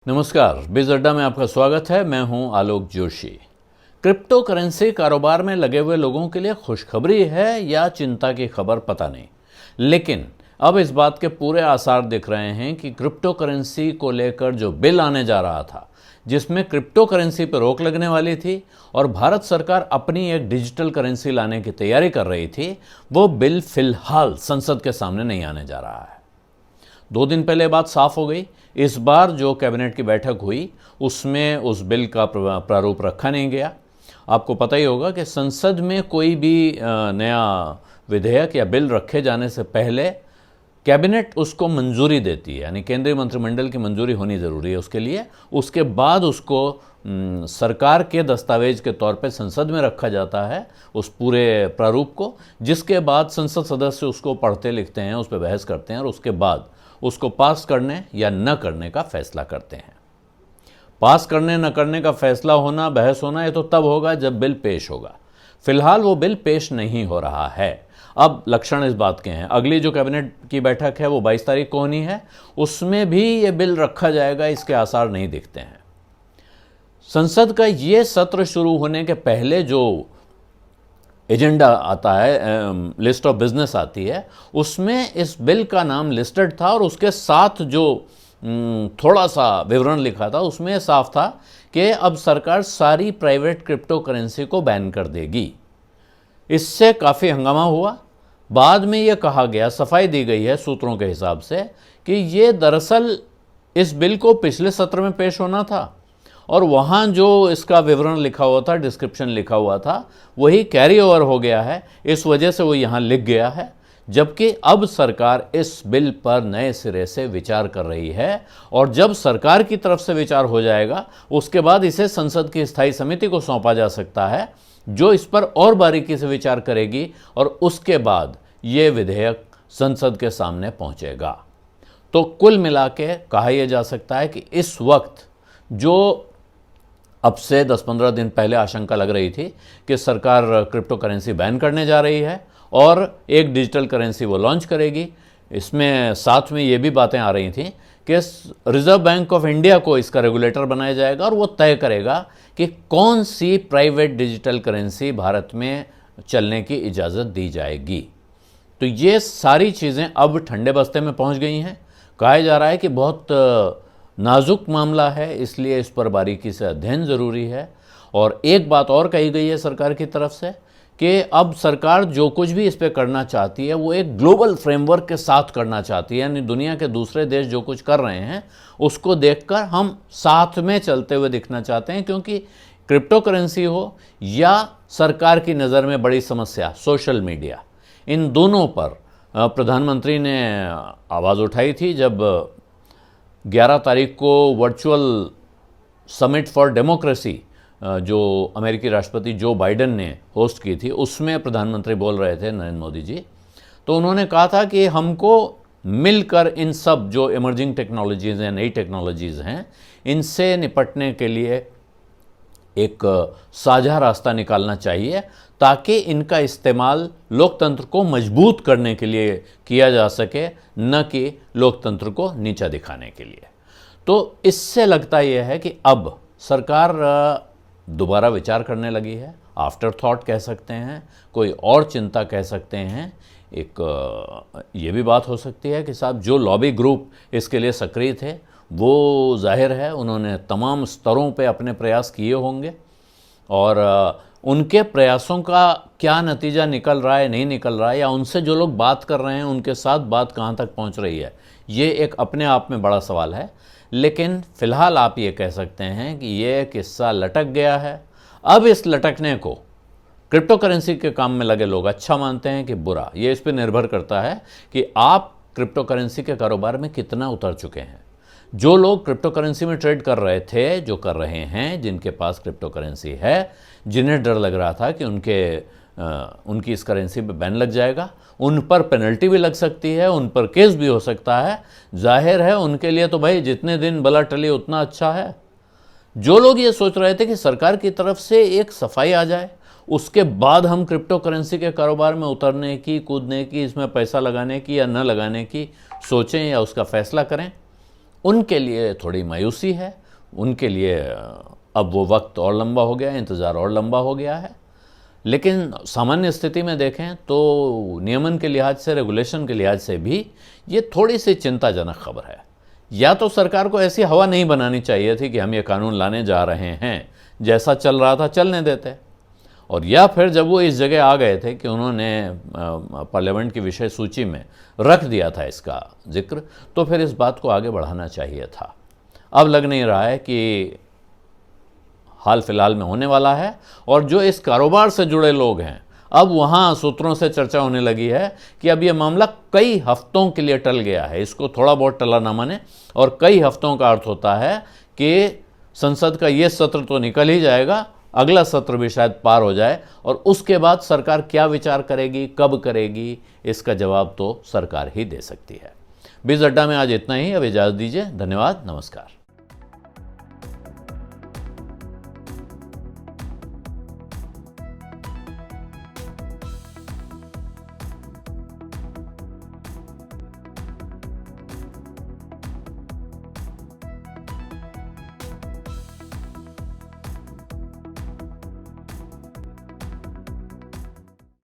नमस्कार, बिज अड्डा में आपका स्वागत है। मैं हूं आलोक जोशी। क्रिप्टो करेंसी कारोबार में लगे हुए लोगों के लिए खुशखबरी है या चिंता की खबर पता नहीं, लेकिन अब इस बात के पूरे आसार दिख रहे हैं कि क्रिप्टो करेंसी को लेकर जो बिल आने जा रहा था, जिसमें क्रिप्टो करेंसी पर रोक लगने वाली थी और भारत सरकार अपनी एक डिजिटल करेंसी लाने की तैयारी कर रही थी, वो बिल फिलहाल संसद के सामने नहीं आने जा रहा है। 2 दिन पहले बात साफ हो गई। इस बार जो कैबिनेट की बैठक हुई उसमें उस बिल का प्रारूप रखा नहीं गया। आपको पता ही होगा कि संसद में कोई भी नया विधेयक या बिल रखे जाने से पहले कैबिनेट उसको मंजूरी देती है, यानी केंद्रीय मंत्रिमंडल की मंजूरी होनी ज़रूरी है उसके लिए। उसके बाद उसको सरकार के दस्तावेज के तौर पे संसद में रखा जाता है, उस पूरे प्रारूप को, जिसके बाद संसद सदस्य उसको पढ़ते लिखते हैं, उस पर बहस करते हैं और उसके बाद उसको पास करने या न करने का फैसला करते हैं। पास करने न करने का फैसला होना, बहस होना, ये तो तब होगा जब बिल पेश होगा। फिलहाल वो बिल पेश नहीं हो रहा है। अब लक्षण इस बात के हैं, अगली जो कैबिनेट की बैठक है वो 22 तारीख को होनी है, उसमें भी ये बिल रखा जाएगा, इसके आसार नहीं दिखते हैं। संसद का ये सत्र शुरू होने के पहले जो एजेंडा आता है, लिस्ट ऑफ बिजनेस आती है, उसमें इस बिल का नाम लिस्टेड था और उसके साथ जो थोड़ा सा विवरण लिखा था उसमें साफ था कि अब सरकार सारी प्राइवेट क्रिप्टो करेंसी को बैन कर देगी। इससे काफ़ी हंगामा हुआ। बाद में यह कहा गया, सफाई दी गई है सूत्रों के हिसाब से, कि ये दरअसल इस बिल को पिछले सत्र में पेश होना था और वहाँ जो इसका विवरण लिखा हुआ था, डिस्क्रिप्शन लिखा हुआ था, वही कैरी ओवर हो गया है, इस वजह से वो यहाँ लिख गया है। जबकि अब सरकार इस बिल पर नए सिरे से विचार कर रही है और जब सरकार की तरफ से विचार हो जाएगा उसके बाद इसे संसद की स्थायी समिति को सौंपा जा सकता है, जो इस पर और बारीकी से विचार करेगी और उसके बाद ये विधेयक संसद के सामने पहुँचेगा। तो कुल मिला के कहा यह जा सकता है कि इस वक्त जो अब से 10-15 दिन पहले आशंका लग रही थी कि सरकार क्रिप्टो करेंसी बैन करने जा रही है और एक डिजिटल करेंसी वो लॉन्च करेगी, इसमें साथ में ये भी बातें आ रही थी कि रिजर्व बैंक ऑफ इंडिया को इसका रेगुलेटर बनाया जाएगा और वो तय करेगा कि कौन सी प्राइवेट डिजिटल करेंसी भारत में चलने की इजाज़त दी जाएगी। तो ये सारी चीज़ें अब ठंडे बस्ते में पहुंच गई हैं। कहा जा रहा है कि बहुत नाजुक मामला है, इसलिए इस पर बारीकी से अध्ययन ज़रूरी है। और एक बात और कही गई है सरकार की तरफ से कि अब सरकार जो कुछ भी इस पर करना चाहती है वो एक ग्लोबल फ्रेमवर्क के साथ करना चाहती है, यानी दुनिया के दूसरे देश जो कुछ कर रहे हैं उसको देखकर हम साथ में चलते हुए दिखना चाहते हैं, क्योंकि क्रिप्टो करेंसी हो या सरकार की नज़र में बड़ी समस्या सोशल मीडिया, इन दोनों पर प्रधानमंत्री ने आवाज़ उठाई थी जब 11 तारीख को वर्चुअल समिट फॉर डेमोक्रेसी जो अमेरिकी राष्ट्रपति जो बाइडेन ने होस्ट की थी, उसमें प्रधानमंत्री बोल रहे थे, नरेंद्र मोदी जी। तो उन्होंने कहा था कि हमको मिलकर इन सब जो इमर्जिंग टेक्नोलॉजीज़ हैं, नई टेक्नोलॉजीज़ हैं, इनसे निपटने के लिए एक साझा रास्ता निकालना चाहिए ताकि इनका इस्तेमाल लोकतंत्र को मजबूत करने के लिए किया जा सके, न कि लोकतंत्र को नीचा दिखाने के लिए। तो इससे लगता यह है कि अब सरकार दोबारा विचार करने लगी है, आफ्टर थॉट कह सकते हैं, कोई और चिंता कह सकते हैं। एक ये भी बात हो सकती है कि साहब जो लॉबी ग्रुप इसके लिए सक्रिय थे वो जाहिर है उन्होंने तमाम स्तरों पे अपने प्रयास किए होंगे और उनके प्रयासों का क्या नतीजा निकल रहा है, नहीं निकल रहा है, या उनसे जो लोग बात कर रहे हैं उनके साथ बात कहाँ तक पहुँच रही है, ये एक अपने आप में बड़ा सवाल है। लेकिन फ़िलहाल आप ये कह सकते हैं कि ये किस्सा लटक गया है। अब इस लटकने को क्रिप्टो करेंसी के काम में लगे लोग अच्छा मानते हैं कि बुरा, ये इस पर निर्भर करता है कि आप क्रिप्टो करेंसी के कारोबार में कितना उतर चुके हैं। जो लोग क्रिप्टो करेंसी में ट्रेड कर रहे थे, जो कर रहे हैं, जिनके पास क्रिप्टो करेंसी है, जिन्हें डर लग रहा था कि उनकी इस करेंसी पे बैन लग जाएगा, उन पर पेनल्टी भी लग सकती है, उन पर केस भी हो सकता है, जाहिर है उनके लिए तो भाई जितने दिन बला टली उतना अच्छा है। जो लोग ये सोच रहे थे कि सरकार की तरफ से एक सफाई आ जाए, उसके बाद हम क्रिप्टो करेंसी के कारोबार में उतरने की, कूदने की, इसमें पैसा लगाने की या न लगाने की सोचें या उसका फैसला करें, उनके लिए थोड़ी मायूसी है, उनके लिए अब वो वक्त और लंबा हो गया है, इंतज़ार और लंबा हो गया है। लेकिन सामान्य स्थिति में देखें तो नियमन के लिहाज से, रेगुलेशन के लिहाज से भी ये थोड़ी सी चिंताजनक खबर है। या तो सरकार को ऐसी हवा नहीं बनानी चाहिए थी कि हम ये कानून लाने जा रहे हैं, जैसा चल रहा था चलने देते, और या फिर जब वो इस जगह आ गए थे कि उन्होंने पार्लियामेंट की विषय सूची में रख दिया था इसका जिक्र, तो फिर इस बात को आगे बढ़ाना चाहिए था। अब लग नहीं रहा है कि हाल फिलहाल में होने वाला है। और जो इस कारोबार से जुड़े लोग हैं, अब वहाँ सूत्रों से चर्चा होने लगी है कि अब ये मामला कई हफ्तों के लिए टल गया है। इसको थोड़ा बहुत टला ना माने, और कई हफ्तों का अर्थ होता है कि संसद का ये सत्र तो निकल ही जाएगा, अगला सत्र भी शायद पार हो जाए, और उसके बाद सरकार क्या विचार करेगी, कब करेगी, इसका जवाब तो सरकार ही दे सकती है। बीज अड्डा में आज इतना ही। अब इजाज़त दीजिए। धन्यवाद, नमस्कार।